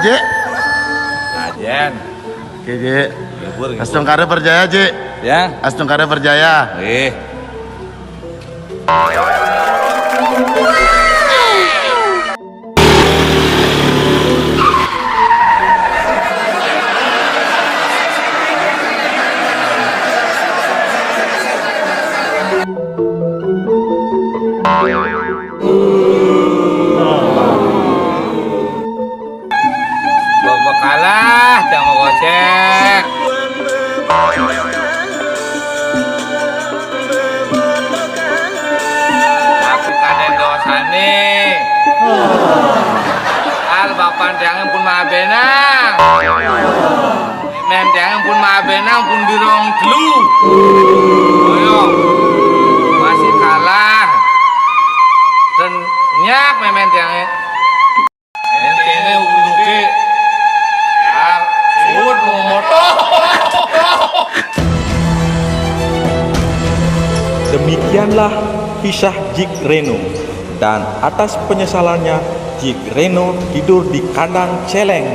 Cik? Ajen. Oke, Cik. Ngibur. Astungkara perjaya, Cik. Ya. Astungkara perjaya. Bawa kalah, jangan mau gocek. Lakukan dosa nih. Al bapan jangan pun maabenang. Men jangan pun maabenang pun dirong dulu. Ayo, masih kalah. Dan nyak memen jangan. Ini unduki. Buat motor. Demikianlah kisah Jik Reno, dan atas penyesalannya Jik Reno tidur di kandang celeng.